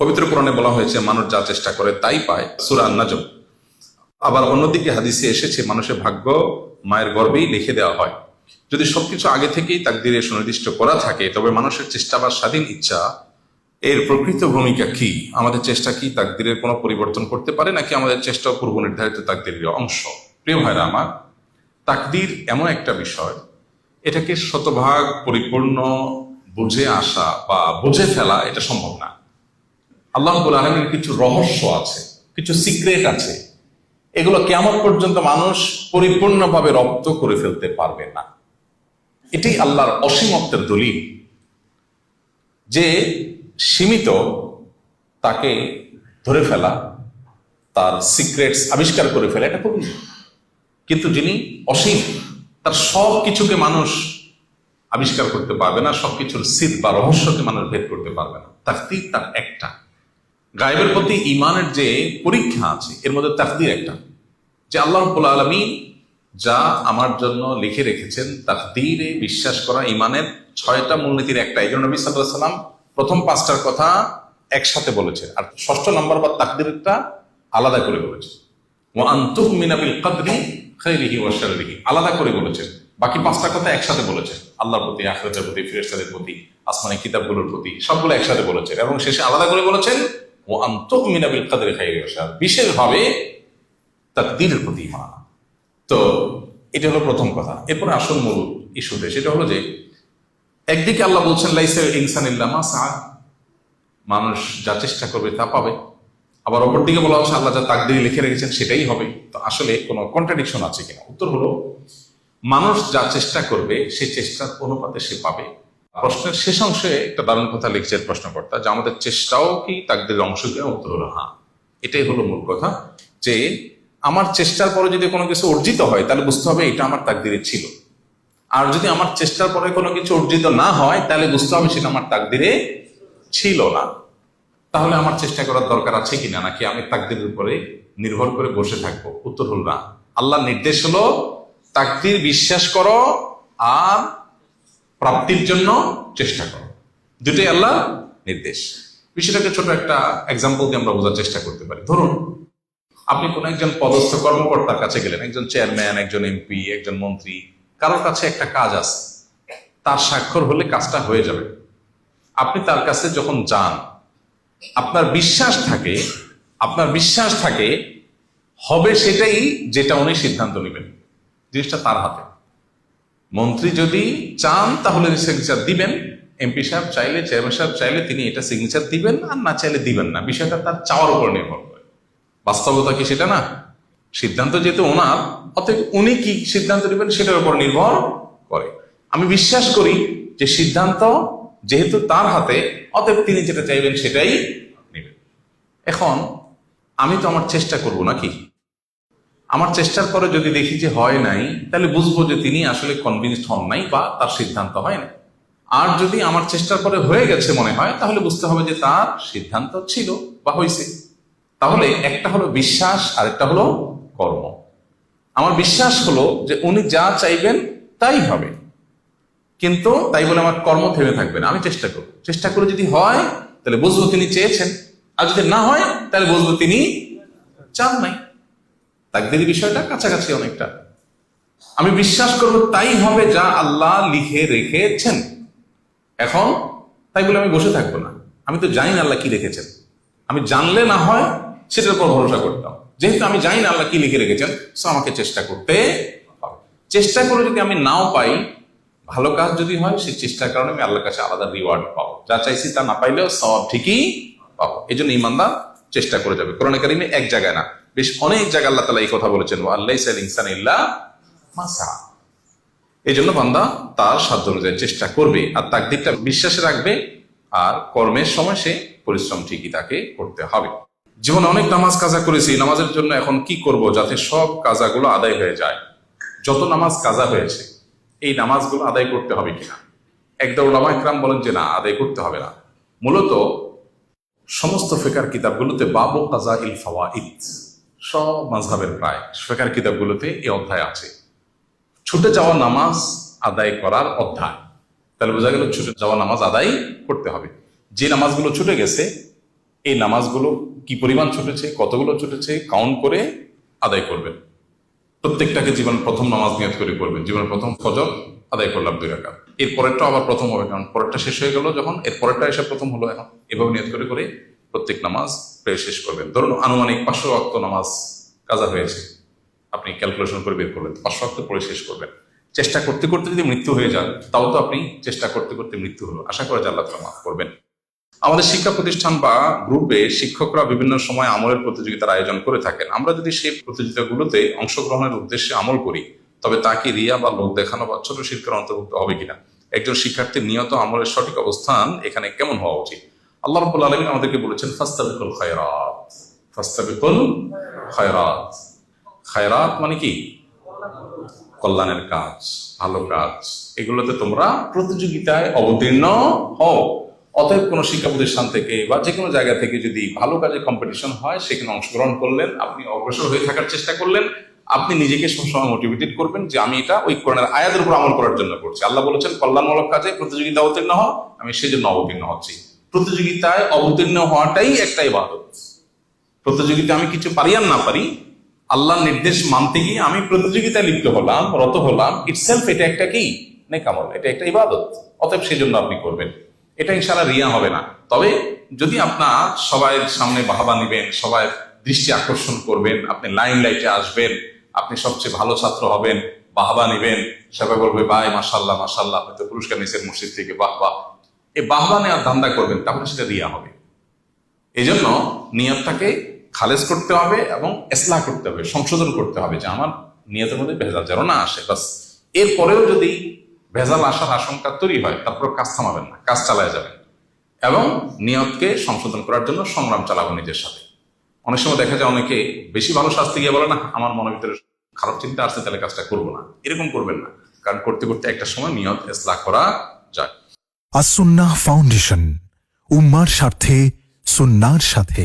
পবিত্র কোরআনে বলা হয়েছে মানুষ যা চেষ্টা করে তাই পায়, সূরা আন-নাজম। আবার অন্যদিকে হাদিসে এসেছে মানুষের ভাগ্য মায়ের গর্ভেই লিখে দেওয়া হয়। যদি সবকিছু আগে থেকেই তাকদীরে সুনির্দিষ্ট করা থাকে, তবে মানুষের চেষ্টা বা স্বাধীন ইচ্ছা এর প্রকৃত ভূমিকা কি? আমাদের চেষ্টা কি তাকদীরের কোনো পরিবর্তন করতে পারে, নাকি আমাদের চেষ্টা পূর্ব নির্ধারিত তাকদীরের অংশ? প্রিয় ভাইরা আমার, তাকদীর এমন একটা বিষয়, এটাকে শতভাগ পরিপূর্ণ বুঝে আসা বা বুঝে ফেলা এটা সম্ভব না। আল্লাহ রাব্বুল আলামিনের কিছু রহস্য আছে, কিছু সিক্রেট আছে, এগুলো কিয়ামত পর্যন্ত মানুষ পরিপূর্ণভাবে রপ্ত করে ফেলতে পারবে না। এটাই আল্লাহর অসীমত্বের দলিল যে সীমিত তাকে ধরে ফেলা, তার সিক্রেটস আবিষ্কার করে ফেলা এটা খুবই, কিন্তু যিনি অসীম তার সব কিছুকে মানুষ আবিষ্কার করতে পারবে না, সবকিছুর সিদ বা রহস্যকে মানুষ ভেদ করতে পারবে না। তাকদীর তার একটা। গায়েবের প্রতি ঈমানের যে পরীক্ষা আছে এর মধ্যে তাকদীর একটা, যে আল্লাহ রাব্বুল আলামিন যা আমার জন্য লিখে রেখেছেন, তাকদীরে বিশ্বাস করা ঈমানের 6টা মূলনীতির একটা। এই জন্য নবী সাল্লাল্লাহু আলাইহি ওয়াসাল্লাম প্রথম 5টার কথা একসাথে বলেছেন, আর 6ষ্ঠ নম্বর বা তাকদীরটা আলাদা করে বলেছেন। ওয়া আন তুমিনা বিল কদরি খাইরিহি ওয়া শাররিহি আলাদা করে বলেছেন, বাকি 5টা কথা একসাথে বলেছেন। আল্লাহর প্রতি, আখিরাতের প্রতি, ফেরেশতাদের প্রতি, আসমানি কিতাবগুলোর প্রতি, সবগুলো একসাথে বলেছেন, এবং শেষে আলাদা করে বলেছেন ওয়া আন তুমিনা বিল কদরি খাইরিহি ওয়া শাররিহি, বিশেষভাবে তাকদীরের প্রতি ঈমান। তো এটা হলো প্রথম কথা। এরপরে আসল মূল ইস্যুতে, সেটা হলো যে একদিকে আল্লাহ বলছেন লাইসাল ইনসানু ইল্লা মা সাআ, মানুষ যা চেষ্টা করবে তা পাবে। আবার অপরদিকে বলা হচ্ছে আল্লাহ যা তাকদীরে লিখে রেখেছেন সেটাই হবে। তো আসলে কোনো কন্ট্রাডিকশন আছে কিনা? উত্তর হলো মানুষ যা চেষ্টা করবে সেই চেষ্টার অনুপাতে সে পাবে। প্রশ্নের শেষ অংশে একটা দারুণ কথা লিখছেন প্রশ্নকর্তা, যে আমাদের চেষ্টাও কি তাকদীরের অংশ কিনা? উত্তর হলো হ্যাঁ। এটাই হলো মূল কথা, যে আমার চেষ্টার পরে যদি কোনো কিছু অর্জিত হয় তাহলে বুঝতে হবে এটা আমার তাকদীরে ছিল, আর যদি আমার চেষ্টার পরে কোনো কিছু অর্জিত না হয় তাহলে বুঝতে হবে সেটা আমার তাকদীরে ছিল না। তাহলে আমার চেষ্টা করার দরকার আছে কিনা, নাকি আমি তাকদীরের উপরে নির্ভর করে বসে থাকবো? উত্তর হল না। আল্লাহর নির্দেশ হলো তাকদীর বিশ্বাস করো আর প্রাপ্তির জন্য চেষ্টা করো, দুটোই আল্লাহ নির্দেশ। বিষয়টাকে ছোট একটা এক্সাম্পল দিয়ে আমরা বোঝার চেষ্টা করতে পারি। ধরুন আপনি কোন একজন পদস্থ কর্মকর্তার কাছে গেলেন, একজন চেয়ারম্যান, একজন এমপি, একজন মন্ত্রী, কারোর কাছে একটা কাজ আছে, তার স্বাক্ষর হলে কাজটা হয়ে যাবে। আপনি তার কাছে যখন যান, আপনার বিশ্বাস থাকে হবে সেটাই যেটা উনি সিদ্ধান্ত নেবেন, জিনিসটা তার হাতে। মন্ত্রী যদি চান তাহলে সিগনেচার দিবেন, এমপি সাহেব চাইলে, চেয়ারম্যান সাহেব চাইলে তিনি এটা সিগনেচার দিবেন, আর না চাইলে দিবেন না। বিষয়টা তার চাওয়ার উপর নির্ভর করে। বাস্তবতা কি সেটা না? সিদ্ধান্ত যেহেতু ওনার, অতএব উনি কি সিদ্ধান্ত নেবেন সেটার উপর নির্ভর করে। আমি বিশ্বাস করি যে সিদ্ধান্ত যেহেতু তার হাতে, অতএব তিনি যেটা চাইবেন সেটাই নেবেন। এখন আমি তো আমার চেষ্টা করব নাকি? আমার চেষ্টার পরে যদি দেখি যে হয় নাই, তাহলে বুঝবো যে তিনি আসলে কনভিন্সড হন নাই বা তার সিদ্ধান্ত হয় না। আর যদি আমার চেষ্টার পরে হয়ে গেছে মনে হয়, তাহলে বুঝতে হবে যে তার সিদ্ধান্ত ছিল বা হয়েছে। তাহলে একটা হলো বিশ্বাস আর একটা হলো কর্ম। আমার বিশ্বাস হলো যে উনি যা চাইবেন তাই হবে, কিন্তু তাই বলে আমার কর্ম থেমে থাকবে না। আমি চেষ্টা করে যদি হয় তাহলে বুঝবো তিনি চেয়েছেন, আর যদি না হয় তাহলে বুঝবো তিনি চান নাই। তাকদীর বিষয়টা কাছাকাছি অনেকটা। আমি বিশ্বাস করব তাই হবে যা আল্লাহ লিখে রেখেছেন। এখন তাই বলে আমি বসে থাকবো না। আমি তো জানি না আল্লাহ কি রেখেছেন। আমি জানলে না হয় সেটার উপর ভরসা করতাম। যেহেতু আমি জানি না আল্লাহ কি লিখে রেখেছেন, সো আমাকে চেষ্টা করতে হবে। চেষ্টা করে যদি আমি নাও পাই, ভালো কাজ যদি হয়, সেই চেষ্টার কারণে আমি আল্লাহর কাছে আলাদা রিওয়ার্ড পাবো। যা চাইছি তা না পাইলেও সওয়াব ঠিকই পাবো। এই জন্য ঈমানদার চেষ্টা করে যাবে। কোরআনে কারিমে এক জায়গায় না, বেশ অনেক জায়গায় আল্লাহ তাআলা এই কথা বলেছেন, ওয়া লাইসাল ইনসানু ইল্লা মা সাআ। এই জন্য বান্দা তার সাধ্য অনুযায়ী চেষ্টা করবে, আর তাকদীরটা বিশ্বাসে রাখবে, আর কর্মের সময় সে পরিশ্রম ঠিকই তাকে করতে হবে। জীবনে অনেক নামাজ কাজা করেছি, নামাজের জন্য এখন কি করব যাতে সব কাজাগুলো আদায় হয়ে যায়? যত নামাজ কাজা হয়েছে এই নামাজগুলো আদায় করতে হবে কিনা? একদল উলামা ইকরাম বলেন যে না, আদায় করতে হবে না। মূলত সমস্ত ফিকহ কিতাবগুলোতে বাবু কাযাইল ফাওয়াইদ, সব মাযহাবের প্রায় ফিকহ কিতাবগুলোতে এই অধ্যায় আছে, ছুটে যাওয়া নামাজ আদায় করার অধ্যায়। তাহলে বোঝা গেল ছুটে যাওয়া নামাজ আদায় করতে হবে। যে নামাজগুলো ছুটে গেছে এই নামাজগুলো কি পরিমাণ ছুটেছে, কতগুলো ছুটেছে কাউন্ট করে আদায় করবেন। প্রত্যেকটাকে জীবনের প্রথম নামাজ নিয়ত করে করবেন। জীবনের প্রথম ফজর আদায় করলাম 2 রাকাত, এর পরেরটা আবার প্রথম হবে, কারণ পরেরটা শেষ হয়ে গেল যখন, এর পরেরটা এসে প্রথম হলো। এখন এভাবে নিয়ত করে করে প্রত্যেক নামাজ প্রায় শেষ করবেন। ধরুন আনুমানিক 500 ওয়াক্ত নামাজ কাজা হয়েছে, আপনি ক্যালকুলেশন করে বের করবেন, 500 ওয়াক্ত পড়ে শেষ করবেন। চেষ্টা করতে করতে যদি মৃত্যু হয়ে যান, তাও তো আপনি চেষ্টা করতে করতে মৃত্যু হলো। আশা করা যায় আল্লাহ তাআলা মাফ করবেন। আমাদের শিক্ষা প্রতিষ্ঠান বা গ্রুপে শিক্ষকরা বিভিন্ন সময় আমলের প্রতিযোগিতার আয়োজন করে থাকেন। আমরা যদি সেই প্রতিযোগিতাগুলোতে অংশগ্রহণের উদ্দেশ্যে আমল করি, তবে তা কি রিয়া বা লোক দেখানো বা ছোট শিরকের অন্তর্ভুক্ত হবে কিনা? একজন শিক্ষার্থীর নিয়ত আমলের সঠিক অবস্থান এখানে কেমন হওয়া উচিত? আল্লাহ রাব্বুল আলামিন আমাদেরকে বলেছেন ফাস্তাবিকুল খায়রাত। ফাস্তাবিকুল খায়রাত, খায়রাত মানে কি? কল্যাণের কাজ, ভালো কাজ, এগুলোতে তোমরা প্রতিযোগিতায় অবতীর্ণ হও। অতএব কোনো শিক্ষা প্রতিষ্ঠান থেকে বা যে কোনো জায়গা থেকে যদি ভালো কাজে কম্পিটিশন হয়, সেখানে অংশগ্রহণ করলেন, আপনি অগ্রসর হয়ে থাকার চেষ্টা করলেন, আপনি নিজেকে সবসময় মোটিভেটেড করবেন যে আমি এটা ওই কোরআনের আয়াতের উপর আমল করার জন্য করছি। আল্লাহ বলেছেন কল্যাণমূলক কাজে প্রতিযোগিতা অবতীর্ণ হও, আমি সেই জন্য অবতীর্ণ হচ্ছি। প্রতিযোগিতায় অবতীর্ণ হওয়াটাই একটা ইবাদত। প্রতিযোগিতা আমি কিছু পারি আর না পারি, আল্লাহর নির্দেশ মানতে গিয়ে আমি প্রতিযোগিতায় লিপ্ত হলাম, রত হলাম, ইটসেলফ এটা একটা কি নেক আমল, এটা একটা ইবাদত। অতএব সেই জন্য আপনি করবেন, এটা ইনশাআল্লাহ রিয়া হবে না। তবে যদি আপনার সবাই সামনে বাহবা নিবেন, সবাই দৃষ্টি আকর্ষণ করবেন, আপনি লাইন লাইটে আসবেন, আপনি সবচেয়ে ভালো ছাত্র হবেন, বাহবা নিবেন, সবাই বলবে ভাই মাশাআল্লাহ মাশাআল্লাহ, আপনি তো পুরস্কার নিছেন মসজিদ থেকে, বাহ বাহ, এই বাহবা নেওয়ার ধান্দা করবেন, তাহলে সেটা রিয়া হবে। এই জন্য নিয়তটাকে খালেজ করতে হবে এবং ইসলাহ করতে হবে, সংশোধন করতে হবে, যে আমার নিয়তের মধ্যে ভেজাল যেন না আসে। বাস, এরপরেও যদি ভেজাল আসার আশঙ্কা তৈরি হয়, তারপর কাজ থামাবেন না, কাজ চালায় যাবেন এবং নিয়তকে সংশোধন করার জন্য সংগ্রাম চালাবো নিজের সাথে। অনেক সময় দেখা যায় অনেকে বেশি ভালো শাস্তি গিয়ে বলে না, আমার মনের ভিতরে খারাপ চিন্তা আসছে, তাহলে কাজটা করবো না। এরকম করবেন না, কারণ করতে করতে একটা সময় নিয়ত ইসলাহ করা যায়। আস-সুন্নাহ ফাউন্ডেশন, উম্মার স্বার্থে সুন্নাহর সাথে।